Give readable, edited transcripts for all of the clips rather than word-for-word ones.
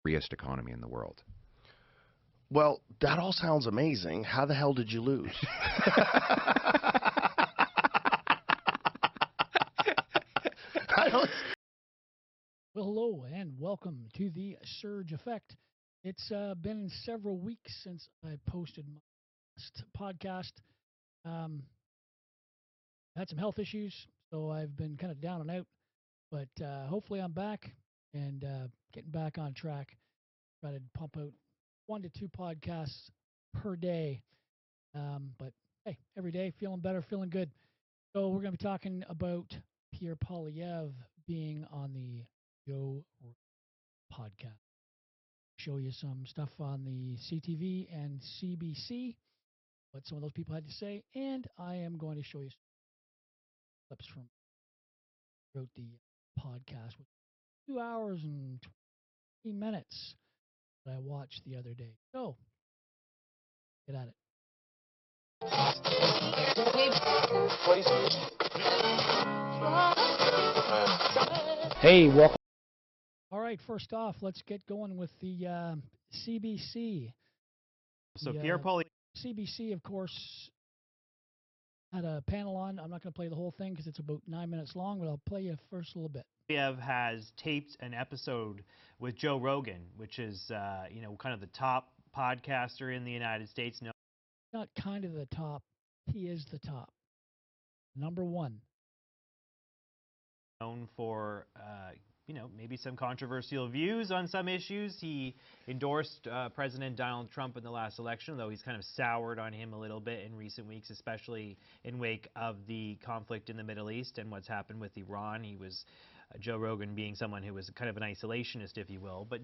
freest economy in the world. Well, that all sounds amazing. How the hell did you lose? Well, hello and welcome to the Surge Effect. It's been several weeks since I posted my last podcast. Had some health issues, so I've been kind of down and out. But hopefully I'm back and getting back on track. Try to pump out 1 to 2 podcasts per day. But hey, every day feeling better, feeling good. So we're going to be talking about Pierre Poilievre being on the Joe Rogan podcast. Show you some stuff on the CTV and CBC, what some of those people had to say, and I am going to show you some clips from wrote the podcast with 2 hours and 20 minutes that I watched the other day. So get at it. Hey, welcome. All right, first off, let's get going with the CBC. So Pierre Poilievre. CBC, of course, had a panel on. I'm not going to play the whole thing because it's about 9 minutes long, but I'll play you first a little bit. Poilievre has taped an episode with Joe Rogan, which is, kind of the top podcaster in the United States. No, not kind of the top. He is the top. Number one. Known for, maybe some controversial views on some issues. He endorsed President Donald Trump in the last election, though he's kind of soured on him a little bit in recent weeks, especially in wake of the conflict in the Middle East and what's happened with Iran. He was, Joe Rogan being someone who was kind of an isolationist, if you will. But,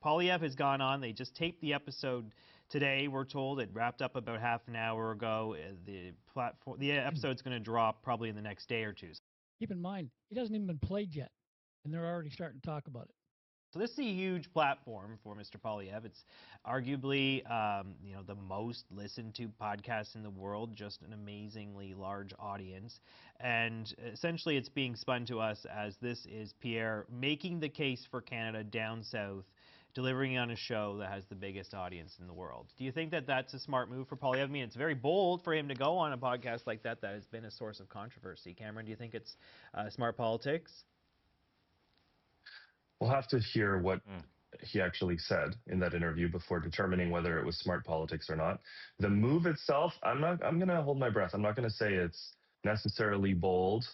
Poilievre has gone on. They just taped the episode today, we're told. It wrapped up about half an hour ago. The episode's going to drop probably in the next day or two. Keep in mind, it hasn't even been played yet, and they're already starting to talk about it. So this is a huge platform for Mr. Poilievre. It's arguably, the most listened to podcast in the world, just an amazingly large audience. And essentially it's being spun to us as this is Pierre making the case for Canada down south, delivering on a show that has the biggest audience in the world. Do you think that that's a smart move for Poilievre? I mean, it's very bold for him to go on a podcast like that has been a source of controversy. Cameron, do you think it's smart politics? We'll have to hear what he actually said in that interview before determining whether it was smart politics or not. The move itself, I'm going to hold my breath. I'm not going to say it's necessarily bold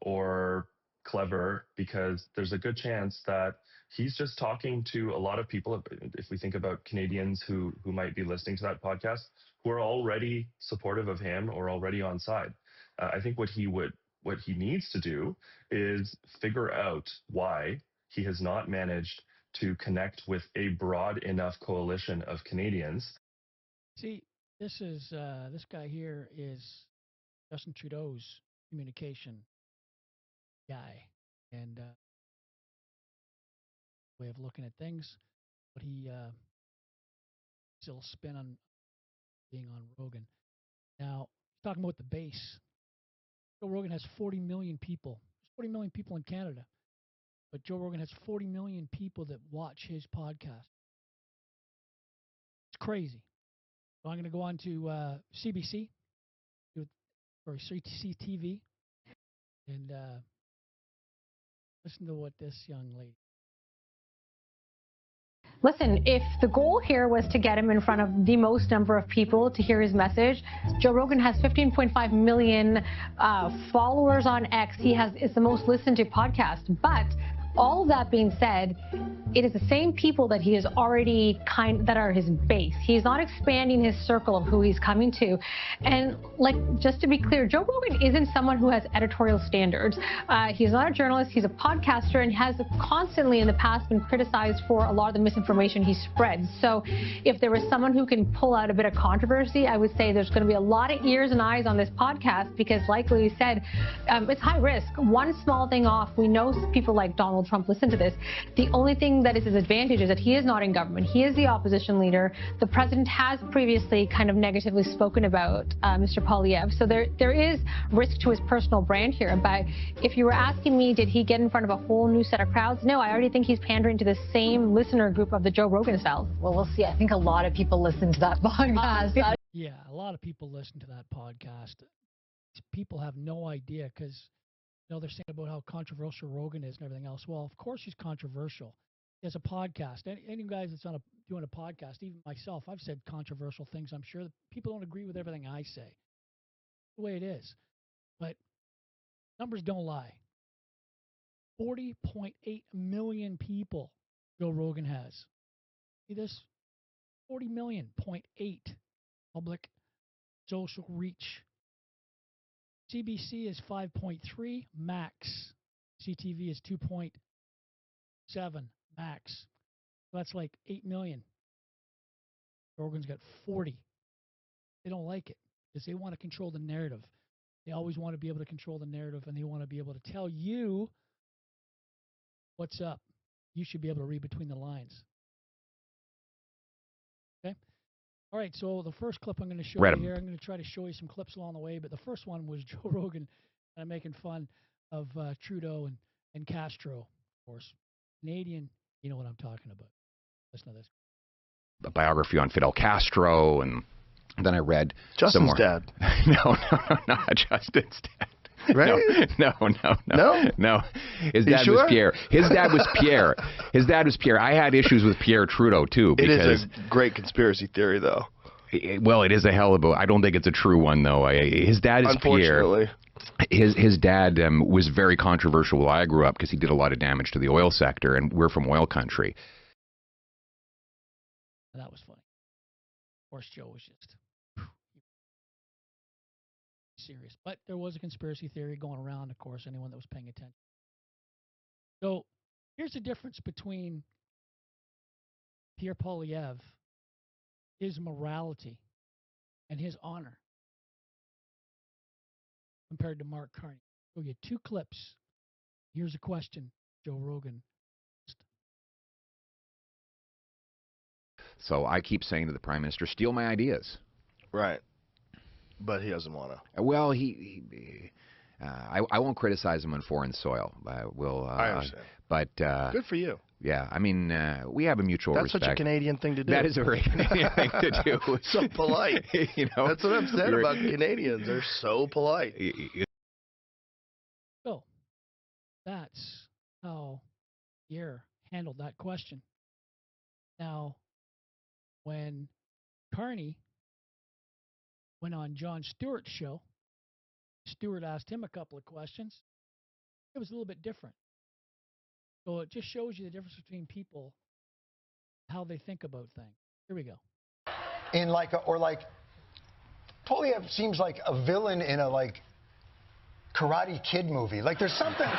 or clever, because there's a good chance that he's just talking to a lot of people, if we think about Canadians who might be listening to that podcast, who are already supportive of him or already on side. I think what he needs to do is figure out why he has not managed to connect with a broad enough coalition of Canadians. See, this guy here is Justin Trudeau's communication guy, and way of looking at things, but he still spin on being on Rogan. Now, talking about the base, Joe Rogan has 40 million people. There's 40 million people in Canada, but Joe Rogan has 40 million people that watch his podcast. It's crazy. So I'm going to go on to CBC, or CTV, and listen to what this young lady. Listen, if the goal here was to get him in front of the most number of people to hear his message, Joe Rogan has 15.5 million followers on X. It's the most listened to podcast. But all of that being said, it is the same people that he is already that are his base. He's not expanding his circle of who he's coming to. And just to be clear, Joe Rogan isn't someone who has editorial standards. He's not a journalist. He's a podcaster and has constantly in the past been criticized for a lot of the misinformation he spreads. So if there was someone who can pull out a bit of controversy, I would say there's going to be a lot of ears and eyes on this podcast because, like we said, it's high risk. One small thing off, we know people like Donald Donald Trump listen to this. The only thing that is his advantage is that he is not in government. He is the opposition leader. The president has previously kind of negatively spoken about Mr. Poilievre. So there is risk to his personal brand here. But if you were asking me, did he get in front of a whole new set of crowds? No, I already think he's pandering to the same listener group of the Joe Rogan style. Well, we'll see. I think a lot of people listen to that podcast. Yeah, a lot of people listen to that podcast. People have no idea because they're saying about how controversial Rogan is and everything else. Well, of course he's controversial. He has a podcast. Any guys that's doing a podcast, even myself, I've said controversial things. I'm sure that people don't agree with everything I say. The way it is. But numbers don't lie. 40.8 million people Joe Rogan has. See this? 40 million, 0.8 public social reach. CBC is 5.3 max. CTV is 2.7 max. So that's like 8 million. Rogan's got 40. They don't like it because they want to control the narrative. They always want to be able to control the narrative, and they want to be able to tell you what's up. You should be able to read between the lines. Okay? All right, so the first clip I'm going to show you here, I'm going to try to show you some clips along the way, but the first one was Joe Rogan making fun of Trudeau and Castro, of course. Canadian, you know what I'm talking about. Listen to this. A biography on Fidel Castro, and then I read Justin's some more. dad. No, not Justin's dad. Right? No. His dad was Pierre. His dad was Pierre. I had issues with Pierre Trudeau too. Because it is a great conspiracy theory, though. Well, it is a hell of a. I don't think it's a true one though. His dad is Pierre. His dad was very controversial while I grew up because he did a lot of damage to the oil sector, and we're from oil country. That was funny. Of course, Joe was just serious. But there was a conspiracy theory going around, of course, anyone that was paying attention. So here's the difference between Pierre Poilievre, his morality, and his honor compared to Mark Carney. I'll show you two clips. Here's a question, Joe Rogan. So I keep saying to the Prime Minister, steal my ideas. Right. But he doesn't want to. Well, I won't criticize him on foreign soil. I understand. But good for you. Yeah, I mean, we have a mutual That's respect. That's such a Canadian thing to do. That is a very Canadian thing to do. So polite. You know, that's what I've said about Canadians. They're so polite. So that's how Pierre handled that question. Now, when Carney went on Jon Stewart's show, Stewart asked him a couple of questions. It was a little bit different. So it just shows you the difference between people, how they think about things. Here we go. In Poilievre seems like a villain in a Karate Kid movie. Like there's something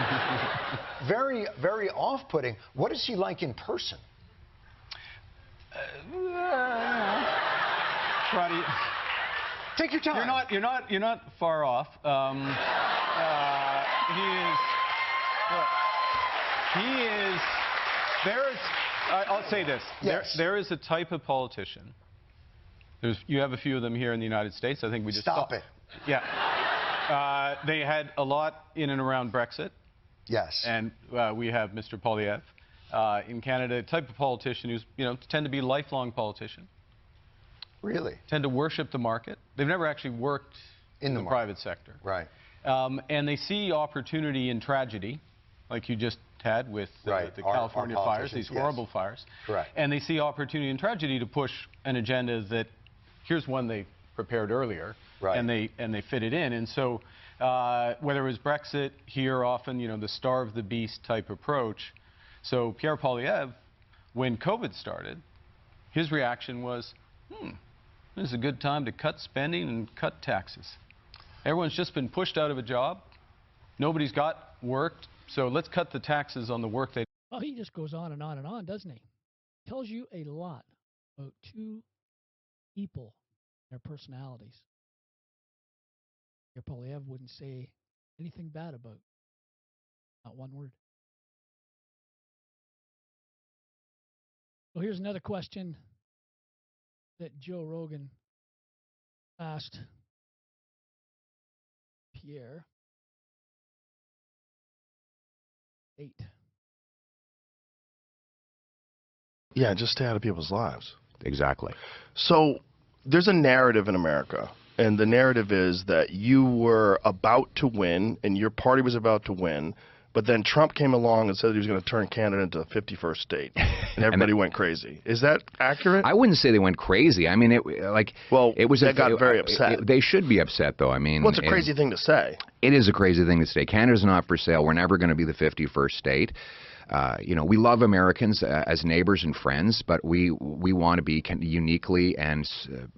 very, very off-putting. What is he like in person? Karate. Take your time. You're not far off. I'll say this. Yes. There is a type of politician. You have a few of them here in the United States. I think we just Stop it. Yeah. They had a lot in and around Brexit. Yes. And we have Mr. Poilievre. In Canada, a type of politician who's, tend to be a lifelong politician. Really? Tend to worship the market. They've never actually worked in the private sector. Right. And they see opportunity in tragedy, like you just had with the California fires, these horrible fires. Correct. And they see opportunity in tragedy to push an agenda that, here's one they prepared earlier, and they fit it in. And so whether it was Brexit, here often, the starve the beast type approach. So Pierre Poilievre, when COVID started, his reaction was, this is a good time to cut spending and cut taxes. Everyone's just been pushed out of a job. Nobody's got work, so let's cut the taxes on the work they do. Well, he just goes on and on and on, doesn't he? Tells you a lot about two people, their personalities. Pierre Poilievre wouldn't say anything bad about, not one word. So here's another question that Joe Rogan asked Pierre. 8. Yeah, just stay out of people's lives. Exactly. So there's a narrative in America, and the narrative is that you were about to win, and your party was about to win, but then Trump came along and said he was going to turn Canada into the 51st state, and everybody went crazy. Is that accurate? I wouldn't say they went crazy. I mean, it was. They got very upset. They should be upset, though. I mean, well, it's a crazy thing to say. It is a crazy thing to say. Canada's not for sale. We're never going to be the 51st state. We love Americans as neighbors and friends, but we want to be uniquely and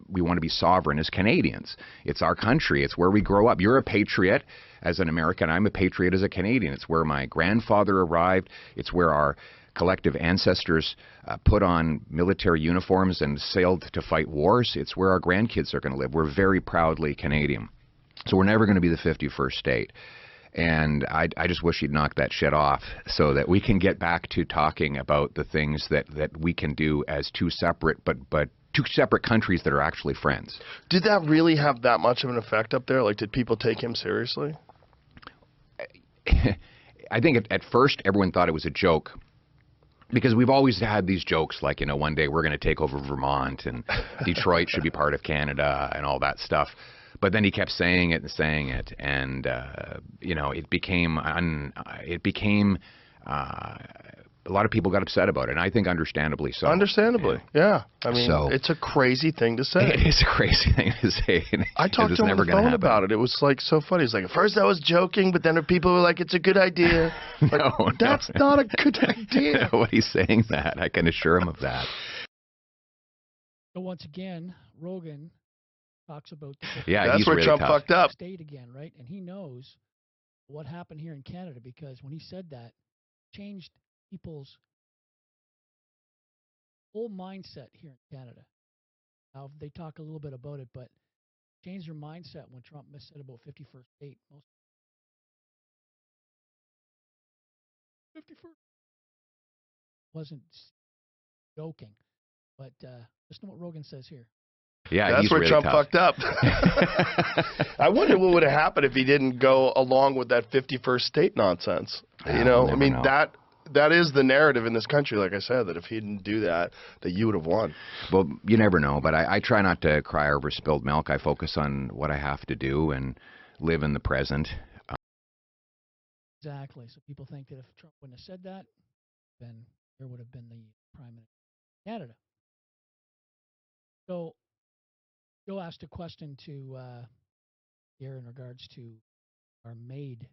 we want to be sovereign as Canadians. It's our country. It's where we grow up. You're a patriot as an American. I'm a patriot as a Canadian. It's where my grandfather arrived. It's where our collective ancestors put on military uniforms and sailed to fight wars. It's where our grandkids are going to live. We're very proudly Canadian. So we're never going to be the 51st state. And I just wish he'd knock that shit off so that we can get back to talking about the things that we can do as two separate countries that are actually friends. Did that really have that much of an effect up there? Like, did people take him seriously? I think at first everyone thought it was a joke. Because we've always had these jokes like, one day we're going to take over Vermont and Detroit should be part of Canada and all that stuff. But then he kept saying it, and it became a lot of people got upset about it, and I think understandably so. Understandably, yeah. I mean, it's a crazy thing to say. It is a crazy thing to say. I talked to him on the phone about it. It was like so funny. He's like, at first I was joking, but then people were like, it's a good idea. That's not a good idea. Nobody's saying that. I can assure him of that. So once again, Rogan talks about that's where really Trump fucked up. State again, right? And he knows what happened here in Canada because when he said that, changed people's whole mindset here in Canada. Now they talk a little bit about it, but changed their mindset when Trump said about 51st state. 51st wasn't joking, but listen to what Rogan says here. Yeah, that's where really Trump tough. fucked up. I wonder what would have happened if he didn't go along with that 51st state nonsense. I mean, know. that is the narrative in this country, like I said, that if he didn't do that, that you would have won. Well, you never know, but I try not to cry over spilled milk. I focus on what I have to do and live in the present. Exactly. So people think that if Trump wouldn't have said that, then there would have been the Prime Minister of Canada. So Joe asked a question to Pierre in regards to our maid.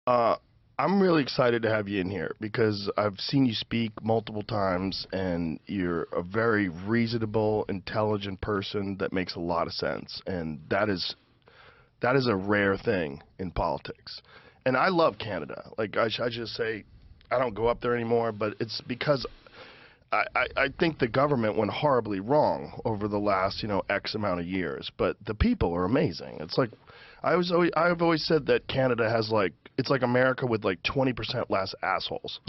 I'm really excited to have you in here because I've seen you speak multiple times and you're a very reasonable, intelligent person that makes a lot of sense. And that is a rare thing in politics. And I love Canada. Like, I just say, I don't go up there anymore, but it's because I think the government went horribly wrong over the last, X amount of years. But the people are amazing. It's like, I've always said that Canada has it's like America with 20% less assholes.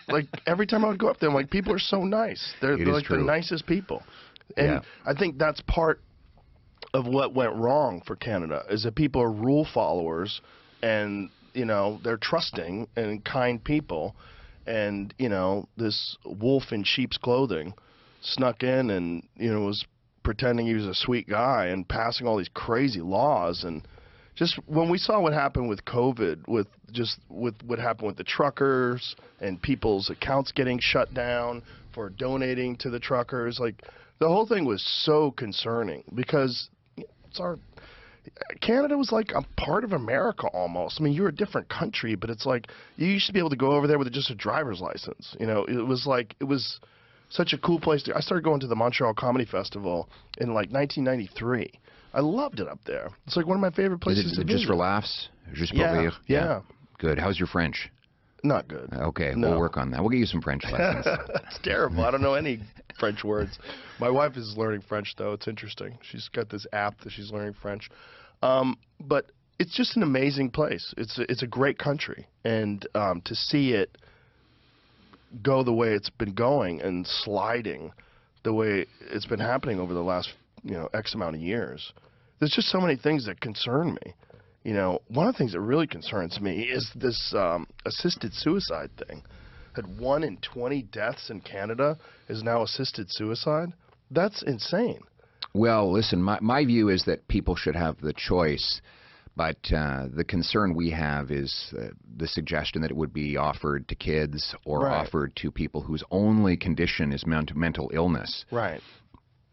Like every time I would go up there, I'm like, people are so nice. They're like the nicest people. And I think that's part of what went wrong for Canada is that people are rule followers and, they're trusting and kind people. And, this wolf in sheep's clothing snuck in and, was pretending he was a sweet guy and passing all these crazy laws. And just when we saw what happened with COVID, with what happened with the truckers and people's accounts getting shut down for donating to the truckers, the whole thing was so concerning because Canada was like a part of America almost. I mean, you're a different country, but it's like you used to be able to go over there with just a driver's license. It was such a cool place I started going to the Montreal Comedy Festival in 1993. I loved it up there. It's one of my favorite places to visit. Just for laughs? Just yeah. Good. How's your French? Not good. Okay, no. We'll work on that. We'll get you some French lessons. It's terrible. I don't know any French words. My wife is learning French, though. It's interesting. She's got this app that she's learning French. But it's just an amazing place. It's a great country, and to see it go the way it's been going and sliding the way it's been happening over the last X amount of years. There's just so many things that concern me. One of the things that really concerns me is this assisted suicide thing. That 1 in 20 deaths in Canada is now assisted suicide. That's insane. Well, listen, my view is that people should have the choice, but the concern we have is the suggestion that it would be offered to kids or offered to people whose only condition is mental illness. Right.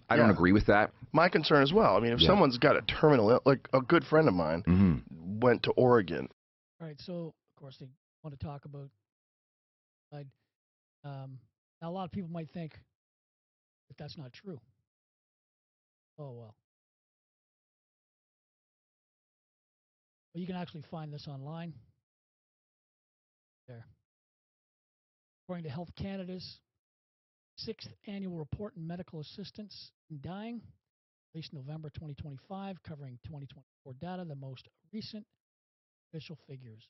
I don't agree with that. My concern as well. I mean, if someone's got a terminal, like a good friend of mine went to Oregon. All right, so of course they want to talk about. Now a lot of people might think that that's not true. Oh well. Well, you can actually find this online. There. According to Health Canada's 6th annual report on medical assistance in dying, released November 2025, covering 2024 data, the most recent official figures.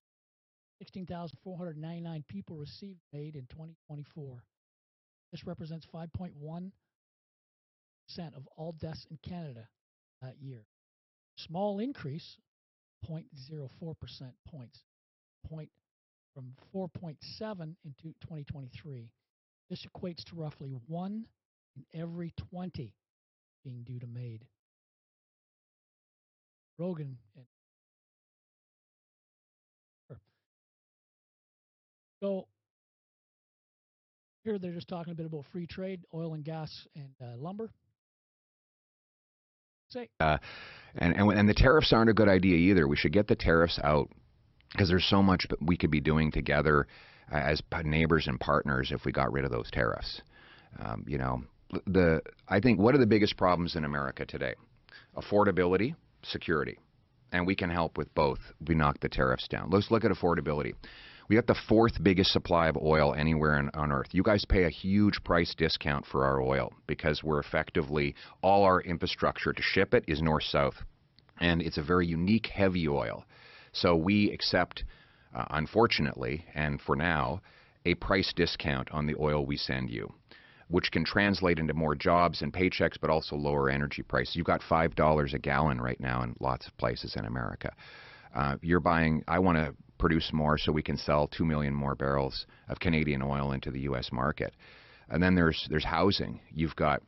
16,499 people received aid in 2024. This represents 5.1% of all deaths in Canada that year. Small increase, 0.04% points, from 4.7 in 2023. This equates to roughly 1 in every 20 being due to MAID. Rogan and so here they're just talking a bit about free trade, oil and gas, and lumber. And the tariffs aren't a good idea either. We should get the tariffs out because there's so much we could be doing together as neighbors and partners if we got rid of those tariffs. I think what are the biggest problems in America today? Affordability, security. And we can help with both. We knock the tariffs down. Let's look at affordability. We got the 4th biggest supply of oil anywhere on Earth. You guys pay a huge price discount for our oil because we're effectively, all our infrastructure to ship it is north-south. And it's a very unique heavy oil. So we accept, unfortunately, and for now, a price discount on the oil we send you, which can translate into more jobs and paychecks, but also lower energy prices. You've got $5 a gallon right now in lots of places in America. You're buying, I want to produce more so we can sell 2 million more barrels of Canadian oil into the U.S. market. And then there's housing. You've got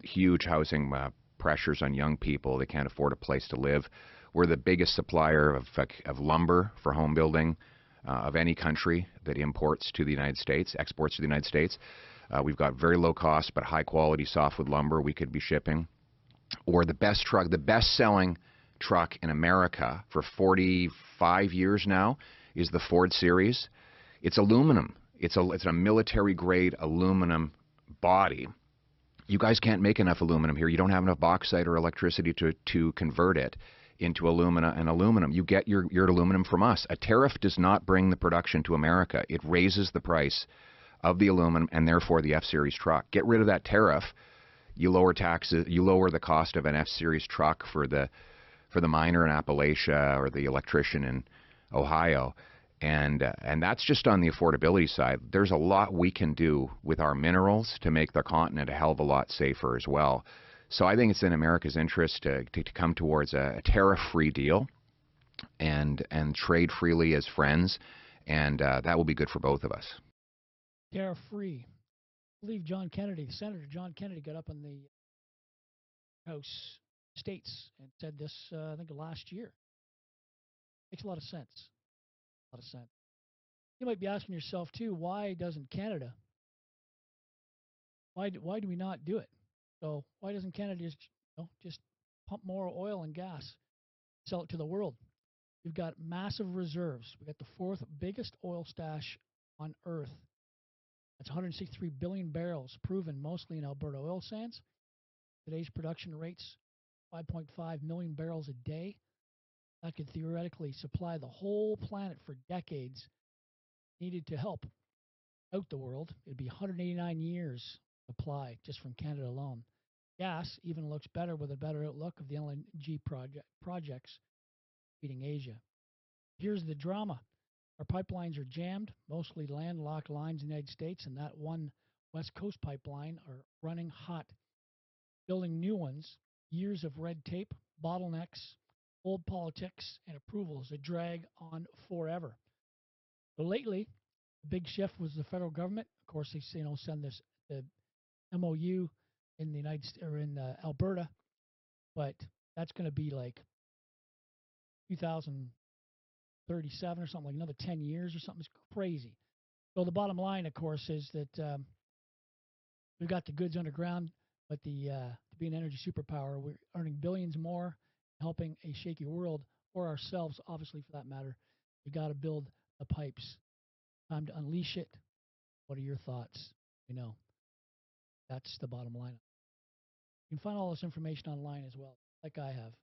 huge housing pressures on young people. They can't afford a place to live. We're the biggest supplier of lumber for home building of any country that imports to the United States, exports to the United States. We've got very low cost but high quality softwood lumber we could be shipping. Or the best-selling truck in America for 45 years now is the Ford Series. It's aluminum. It's a military-grade aluminum body. You guys can't make enough aluminum here. You don't have enough bauxite or electricity to convert it into alumina and aluminum. You get your aluminum from us. A tariff does not bring the production to America. It raises the price of the aluminum and therefore the F-Series truck. Get rid of that tariff. You lower taxes. You lower the cost of an F-Series truck for the miner in Appalachia or the electrician in Ohio. And that's just on the affordability side. There's a lot we can do with our minerals to make the continent a hell of a lot safer as well. So I think it's in America's interest to come towards a tariff-free deal and trade freely as friends, and that will be good for both of us. Tariff-free. I believe Senator John Kennedy got up on the House States and said this, I think, last year. Makes a lot of sense. You might be asking yourself, too, why doesn't Canada? Why do we not do it? So why doesn't Canada just pump more oil and gas, sell it to the world? We've got massive reserves. We've got the 4th biggest oil stash on Earth. That's 163 billion barrels, proven mostly in Alberta oil sands. Today's production rates, 5.5 million barrels a day. That could theoretically supply the whole planet for decades. Needed to help out the world. It'd be 189 years supply just from Canada alone. Gas even looks better with a better outlook of the LNG projects. feeding Asia. Here's the drama. Our pipelines are jammed, mostly landlocked lines in the United States, and that one West Coast pipeline are running hot. Building new ones, years of red tape, bottlenecks, old politics, and approvals that drag on forever. So lately, the big shift was the federal government. Of course, they send this the MOU in the Alberta, but that's going to be like 2037 or something, like another 10 years or something. It's crazy. So the bottom line, of course, is that we've got the goods underground, but to be an energy superpower, we're earning billions more, helping a shaky world, or ourselves, obviously, for that matter. We got to build the pipes. Time to unleash it. What are your thoughts? That's the bottom line. You can find all this information online as well, like I have.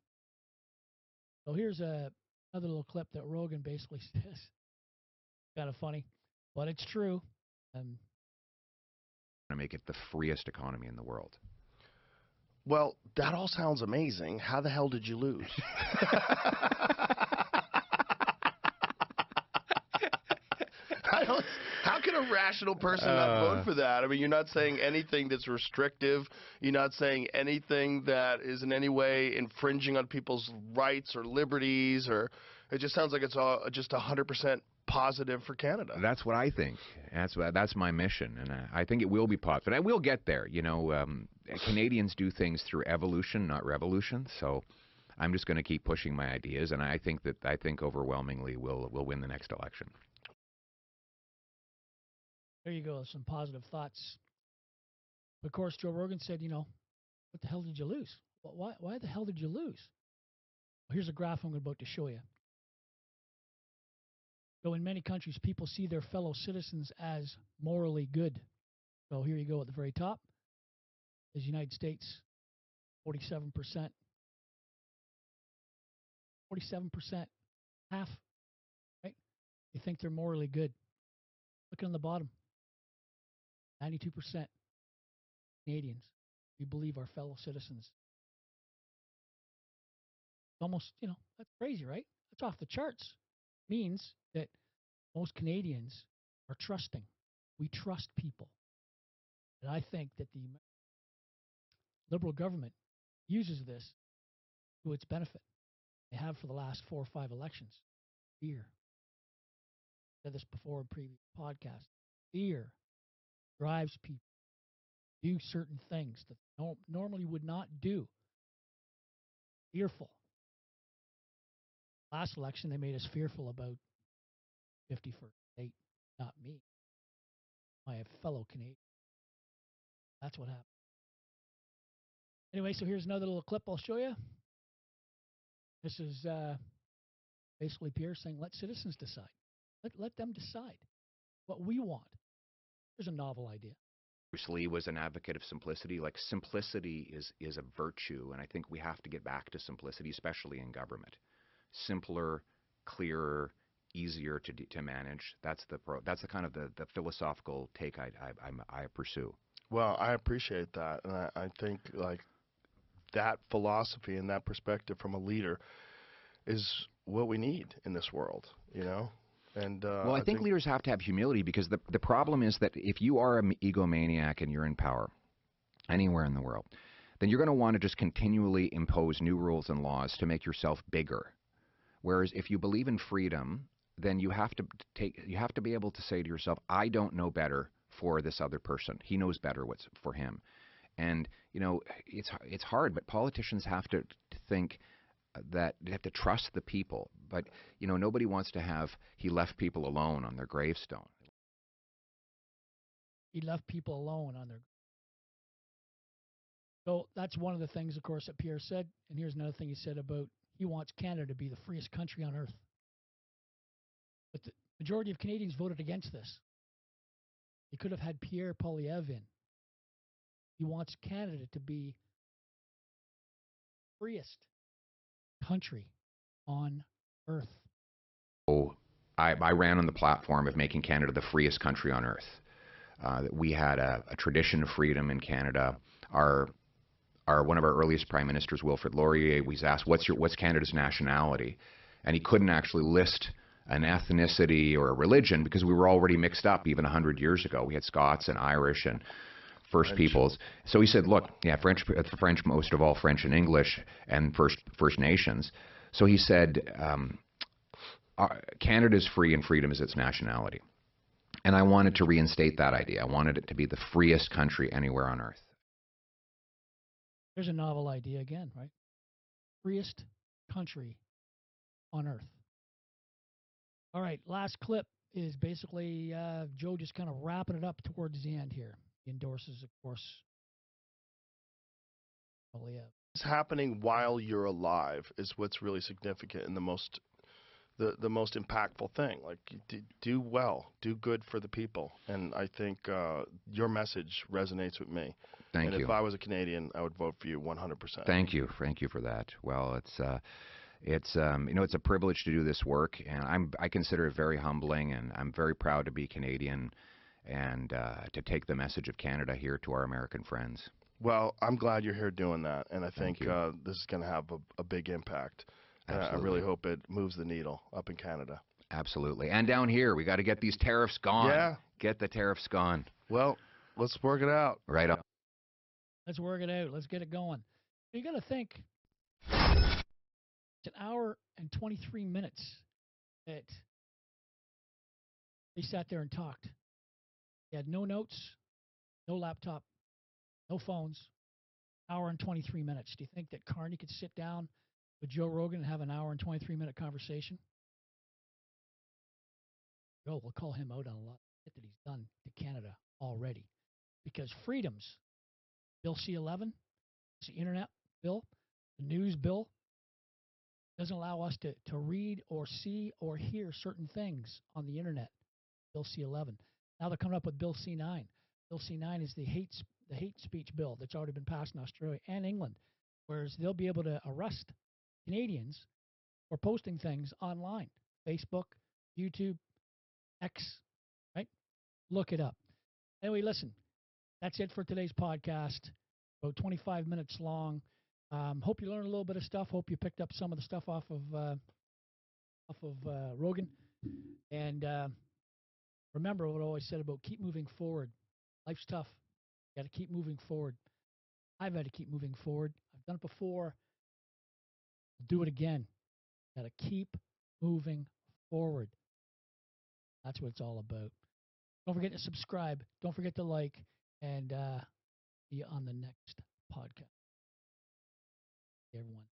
So here's another little clip that Rogan basically says. Kind of funny, but it's true. To make it the freest economy in the world. Well, that all sounds amazing. How the hell did you lose? How can a rational person not vote for that? I mean, you're not saying anything that's restrictive. You're not saying anything that is in any way infringing on people's rights or liberties. Or it just sounds like it's all just 100% positive for Canada. That's what I think. That's my mission, and I think it will be positive. And we'll get there. Canadians do things through evolution, not revolution. So I'm just going to keep pushing my ideas, and I think overwhelmingly we'll win the next election. There you go, some positive thoughts. Of course, Joe Rogan said, what the hell did you lose? Why the hell did you lose? Well, here's a graph I'm about to show you. So in many countries, people see their fellow citizens as morally good. So here you go at the very top. Is United States, 47%. 47%, half, right? They think they're morally good. Look on the bottom. 92% Canadians, we believe our fellow citizens. Almost, that's crazy, right? That's off the charts. Means that most Canadians are trusting. We trust people. And I think that the Liberal government uses this to its benefit. They have for the last 4 or 5 elections. Fear. I said this before in previous podcasts. Fear drives people to do certain things that they normally would not do. Fearful. Last election, they made us fearful about 51st state, not me. My fellow Canadian. That's what happened. Anyway, so here's another little clip I'll show you. This is basically Pierre saying, let citizens decide. Let them decide what we want. Here's a novel idea. Bruce Lee was an advocate of simplicity. Like, simplicity is a virtue, and I think we have to get back to simplicity, especially in government. Simpler, clearer, easier to manage. That's the kind of the philosophical take I pursue. Well, I appreciate that, and I think that philosophy and that perspective from a leader is what we need in this world, And well, I think leaders have to have humility, because the problem is that if you are an egomaniac and you're in power anywhere in the world, then you're going to want to just continually impose new rules and laws to make yourself bigger. Whereas if you believe in freedom, then you have to be able to say to yourself, I don't know better for this other person. He knows better what's for him. And it's hard, but politicians have to think that they have to trust the people. But nobody wants to have he left people alone on their gravestone. He left people alone on their. So that's one of the things, of course, that Pierre said. And here's another thing he said about he wants Canada to be the freest country on earth. But the majority of Canadians voted against this. They could have had Pierre Poilievre in. He wants Canada to be the freest country on earth. Oh, I ran on the platform of making Canada the freest country on earth. We had a tradition of freedom in Canada. One of our earliest prime ministers, Wilfrid Laurier, was asked, "What's Canada's nationality?" and he couldn't actually list an ethnicity or a religion because we were already mixed up even 100 years ago. We had Scots and Irish and First Peoples. So he said, look, yeah, French, most of all French and English, and First Nations. So he said, Canada is free and freedom is its nationality. And I wanted to reinstate that idea. I wanted it to be the freest country anywhere on earth. There's a novel idea again, right? Freest country on earth. All right, last clip is basically Joe just kind of wrapping it up towards the end here. He endorses, of course. It's happening while you're alive is what's really significant and the most impactful thing. Like, do well, do good for the people, and I think your message resonates with me. Thank you. And if I was a Canadian, I would vote for you 100%. Thank you for that. Well, it's a privilege to do this work, and I consider it very humbling, and I'm very proud to be Canadian and to take the message of Canada here to our American friends. Well, I'm glad you're here doing that, and I think this is going to have a big impact. I really hope it moves the needle up in Canada. Absolutely. And down here, we got to get these tariffs gone. Yeah. Get the tariffs gone. Well, let's work it out. Right on. Let's work it out. Let's get it going. You got to think, it's an hour and 23 minutes that they sat there and talked. They had no notes, no laptop, no phones. Hour and 23 minutes. Do you think that Carney could sit down with Joe Rogan and have an hour and 23-minute conversation? Joe, we'll call him out on a lot of shit that he's done to Canada already. Because freedoms, Bill C-11, it's the internet bill, the news bill, doesn't allow us to read or see or hear certain things on the internet. Bill C-11. Now they're coming up with Bill C-9. Bill C-9 is the hate speech bill that's already been passed in Australia and England, whereas they'll be able to arrest Canadians for posting things online, Facebook, YouTube, X, right? Look it up. Anyway, listen, that's it for today's podcast. About 25 minutes long. Hope you learned a little bit of stuff. Hope you picked up some of the stuff off of Rogan. And remember what I always said about keep moving forward. Life's tough. You got to keep moving forward. I've had to keep moving forward. I've done it before. I'll do it again. Got to keep moving forward. That's what it's all about. Don't forget to subscribe. Don't forget to like. And see you on the next podcast. Everyone.